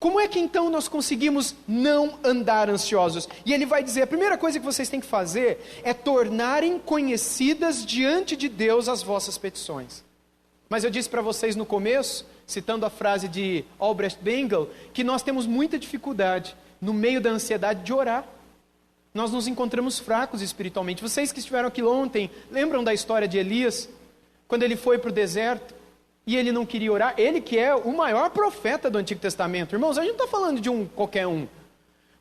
Como é que então nós conseguimos não andar ansiosos? E ele vai dizer, a primeira coisa que vocês têm que fazer é tornarem conhecidas diante de Deus as vossas petições. Mas eu disse para vocês no começo, citando a frase de Albrecht Bengel, que nós temos muita dificuldade, no meio da ansiedade, de orar. Nós nos encontramos fracos espiritualmente. Vocês que estiveram aqui ontem, lembram da história de Elias? Quando ele foi para o deserto, e ele não queria orar, ele que é o maior profeta do Antigo Testamento. Irmãos, a gente não está falando de qualquer um.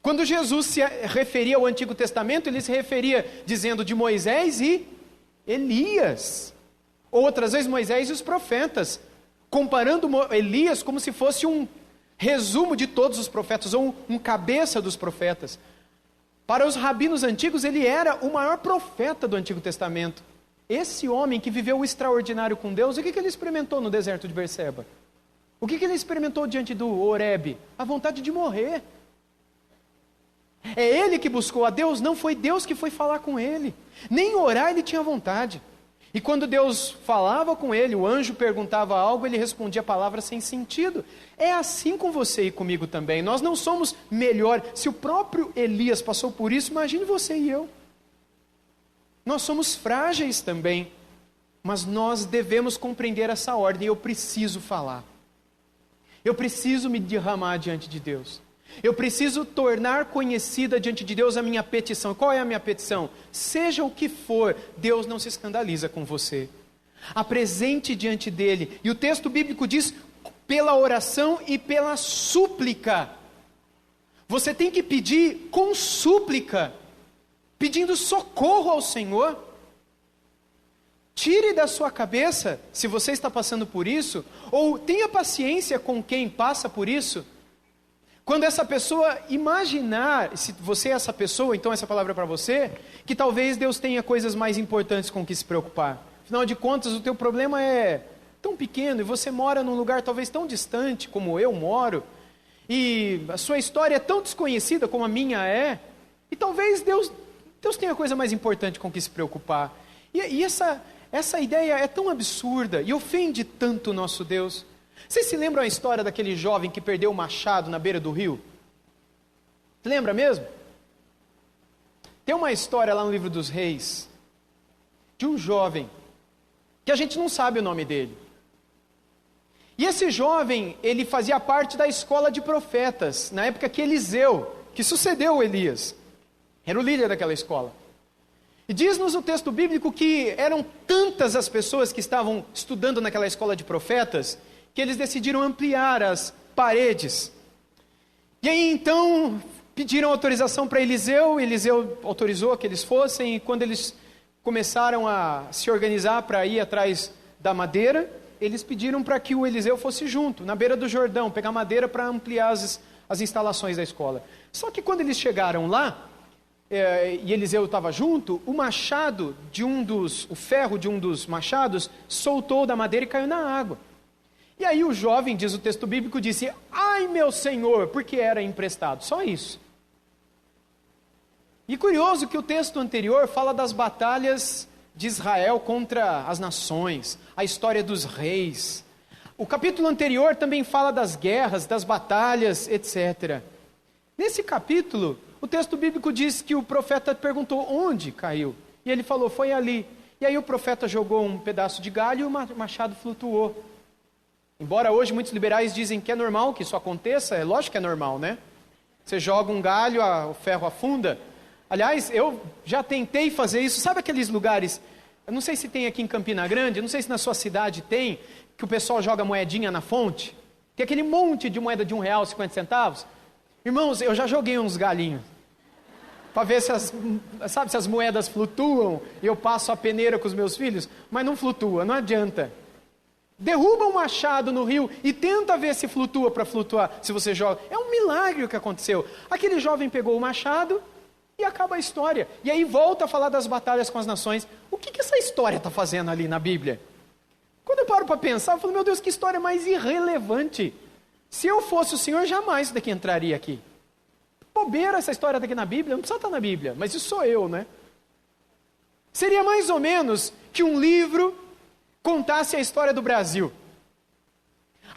Quando Jesus se referia ao Antigo Testamento, ele se referia dizendo de Moisés e Elias. Ou outras vezes Moisés e os profetas, comparando Elias como se fosse um resumo de todos os profetas, ou um cabeça dos profetas. Para os rabinos antigos, ele era o maior profeta do Antigo Testamento. Esse homem que viveu o extraordinário com Deus, o que ele experimentou no deserto de Berseba? O que ele experimentou diante do Horebe? A vontade de morrer. É ele que buscou a Deus, não foi Deus que foi falar com ele. Nem orar ele tinha vontade. E quando Deus falava com ele, o anjo perguntava algo, ele respondia palavras sem sentido. É assim com você e comigo também. Nós não somos melhor. Se o próprio Elias passou por isso, imagine você e eu. Nós somos frágeis também, mas nós devemos compreender essa ordem. Eu preciso falar. Eu preciso me derramar diante de Deus. Eu preciso tornar conhecida diante de Deus a minha petição. Qual é a minha petição? Seja o que for, Deus não se escandaliza com você. Apresente diante dele. E o texto bíblico diz, pela oração e pela súplica. Você tem que pedir com súplica, pedindo socorro ao Senhor. Tire da sua cabeça, se você está passando por isso, ou tenha paciência com quem passa por isso. Quando essa pessoa imaginar, se você é essa pessoa, então essa palavra é para você, que talvez Deus tenha coisas mais importantes com que se preocupar. Afinal de contas, o teu problema é tão pequeno, e você mora num lugar talvez tão distante como eu moro, e a sua história é tão desconhecida como a minha é, e talvez Deus tenha coisa mais importante com que se preocupar. E essa ideia é tão absurda e ofende tanto o nosso Deus. Vocês se lembram a história daquele jovem que perdeu o machado na beira do rio? Você lembra mesmo? Tem uma história lá no livro dos Reis, de um jovem, que a gente não sabe o nome dele. E esse jovem, ele fazia parte da escola de profetas, na época que Eliseu, que sucedeu Elias, era o líder daquela escola. E diz-nos o texto bíblico que eram tantas as pessoas que estavam estudando naquela escola de profetas, que eles decidiram ampliar as paredes. E aí então pediram autorização para Eliseu, Eliseu autorizou que eles fossem, e quando eles começaram a se organizar para ir atrás da madeira, eles pediram para que o Eliseu fosse junto, na beira do Jordão, pegar madeira para ampliar as instalações da escola. Só que quando eles chegaram lá, e Eliseu estava junto, o ferro de um dos machados soltou da madeira e caiu na água. E aí o jovem, diz o texto bíblico, disse, ai meu Senhor, porque era emprestado, só isso. E curioso que o texto anterior fala das batalhas de Israel contra as nações, a história dos reis. O capítulo anterior também fala das guerras, das batalhas, etc. Nesse capítulo, o texto bíblico diz que o profeta perguntou onde caiu. E ele falou, foi ali. E aí o profeta jogou um pedaço de galho e o machado flutuou. Embora hoje muitos liberais dizem que é normal que isso aconteça, é lógico que é normal, né? Você joga um galho, o ferro afunda. Aliás, eu já tentei fazer isso. Sabe aqueles lugares, eu não sei se tem aqui em Campina Grande, eu não sei se na sua cidade tem, que o pessoal joga moedinha na fonte? Tem aquele monte de moeda de R$1,50. Irmãos, eu já joguei uns galinhos, para ver se as moedas flutuam, e eu passo a peneira com os meus filhos, mas não flutua, não adianta. Derruba um machado no rio e tenta ver se flutua para flutuar, se você joga. É um milagre o que aconteceu. Aquele jovem pegou o machado e acaba a história. E aí volta a falar das batalhas com as nações. O que essa história está fazendo ali na Bíblia? Quando eu paro para pensar, eu falo, meu Deus, que história mais irrelevante. Se eu fosse o Senhor, jamais isso daqui entraria aqui. Bobeira essa história daqui na Bíblia, não precisa estar na Bíblia, mas isso sou eu, né? Seria mais ou menos que um livro contasse a história do Brasil.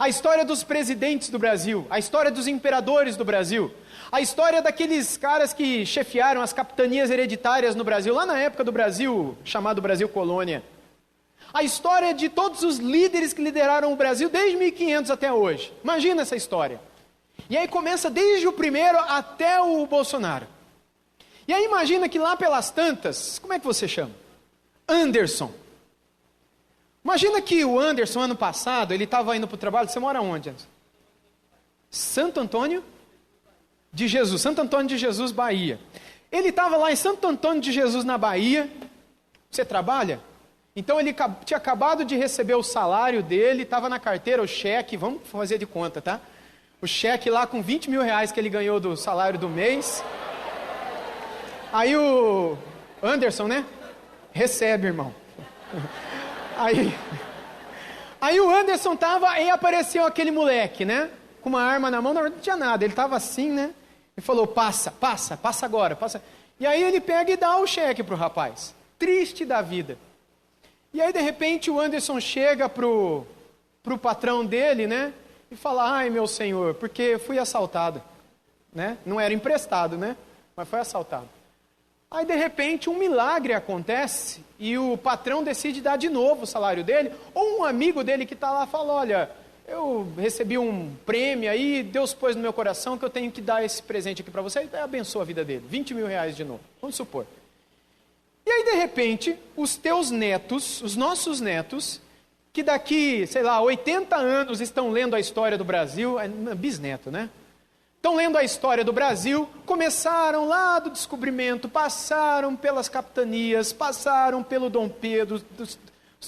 a história dos presidentes do Brasil, a história dos imperadores do Brasil, a história daqueles caras que chefiaram as capitanias hereditárias no Brasil, lá na época do Brasil, chamado Brasil Colônia. A história de todos os líderes que lideraram o Brasil desde 1500 até hoje. Imagina essa história. E aí começa desde o primeiro até o Bolsonaro. E aí imagina que lá pelas tantas, como é que você chama? Anderson. Imagina que o Anderson, ano passado, ele estava indo para o trabalho. Você mora onde, Anderson? Santo Antônio de Jesus. Santo Antônio de Jesus, Bahia. Ele estava lá em Santo Antônio de Jesus, na Bahia. Você trabalha? Então ele tinha acabado de receber o salário dele, estava na carteira o cheque, vamos fazer de conta, tá? O cheque lá com 20 mil reais que ele ganhou do salário do mês. Aí o Anderson, né? Recebe, irmão. Aí o Anderson tava e apareceu aquele moleque, né? Com uma arma na mão, na verdade não tinha nada, ele tava assim, né? E falou, passa agora, passa. E aí ele pega e dá o cheque pro rapaz. Triste da vida. E aí de repente o Anderson chega pro patrão dele, né? E fala, ai meu senhor, porque fui assaltado, né? Não era emprestado, né? Mas foi assaltado. Aí de repente um milagre acontece e o patrão decide dar de novo o salário dele, ou um amigo dele que está lá fala, olha, eu recebi um prêmio aí, Deus pôs no meu coração que eu tenho que dar esse presente aqui para você, e abençoa a vida dele, 20 mil reais de novo, vamos supor. E aí de repente, os teus netos, os nossos netos, que daqui, sei lá, 80 anos estão lendo a história do Brasil, bisneto, né? Estão lendo a história do Brasil, começaram lá do descobrimento, passaram pelas capitanias, passaram pelo Dom Pedro,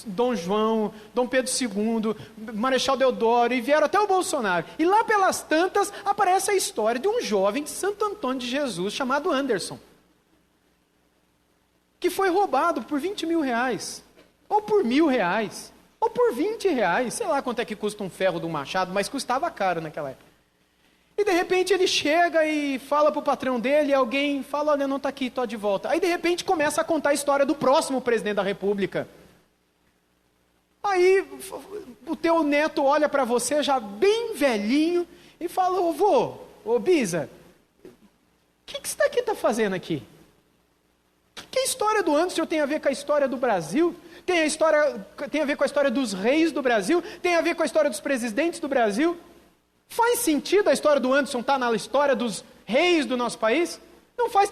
Dom João, Dom Pedro II, Marechal Deodoro, e vieram até o Bolsonaro. E lá pelas tantas, aparece a história de um jovem de Santo Antônio de Jesus, chamado Anderson, que foi roubado por 20 mil reais, ou por 1.000 reais, ou por 20 reais, sei lá quanto é que custa um ferro de um machado, mas custava caro naquela época. E de repente ele chega e fala para o patrão dele, e alguém fala, olha, não está aqui, estou de volta. Aí de repente começa a contar a história do próximo presidente da República. Aí o teu neto olha para você, já bem velhinho, e fala, ô vô, ô Bisa, o que você está fazendo aqui? O que a história do Anderson tem a ver com a história do Brasil? Tem a ver com a história dos reis do Brasil? Tem a ver com a história dos presidentes do Brasil? Faz sentido a história do Anderson estar na história dos reis do nosso país? Não faz.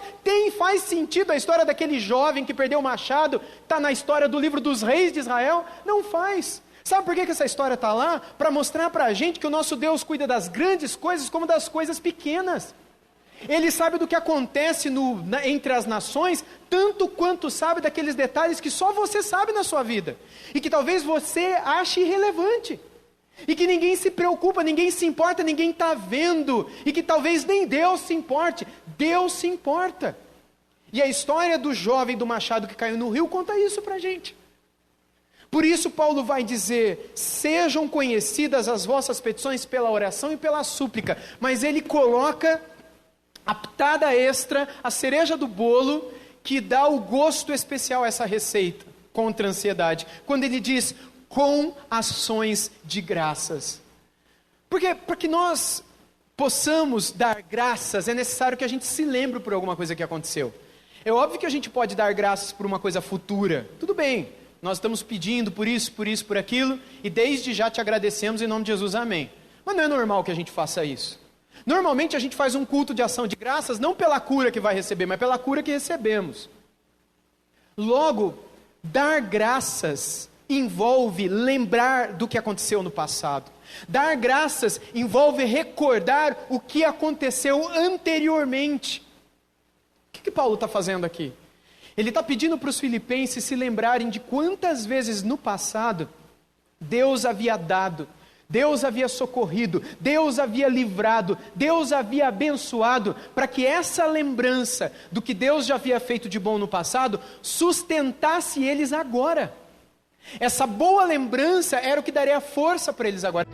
Faz sentido a história daquele jovem que perdeu o machado, está na história do livro dos reis de Israel? Não faz. Sabe por que essa história está lá? Para mostrar para a gente que o nosso Deus cuida das grandes coisas como das coisas pequenas. Ele sabe do que acontece entre as nações, tanto quanto sabe daqueles detalhes que só você sabe na sua vida. E que talvez você ache irrelevante. E que ninguém se preocupa, ninguém se importa, ninguém está vendo. E que talvez nem Deus se importe. Deus se importa. E a história do jovem do machado que caiu no rio conta isso para a gente. Por isso Paulo vai dizer, sejam conhecidas as vossas petições pela oração e pela súplica. Mas ele coloca a pitada extra, a cereja do bolo, que dá o gosto especial a essa receita contra a ansiedade. Quando ele diz, com ações de graças. Porque para que nós possamos dar graças, é necessário que a gente se lembre por alguma coisa que aconteceu. É óbvio que a gente pode dar graças por uma coisa futura. Tudo bem, nós estamos pedindo por isso, por aquilo, e desde já te agradecemos em nome de Jesus, amém. Mas não é normal que a gente faça isso. Normalmente a gente faz um culto de ação de graças, não pela cura que vai receber, mas pela cura que recebemos. Logo, dar graças envolve lembrar do que aconteceu no passado. Dar graças envolve recordar o que aconteceu anteriormente. O que Paulo está fazendo aqui? Ele está pedindo para os filipenses se lembrarem de quantas vezes no passado Deus havia dado, Deus havia socorrido, Deus havia livrado, Deus havia abençoado, para que essa lembrança do que Deus já havia feito de bom no passado sustentasse eles agora. Essa boa lembrança era o que daria força para eles agora.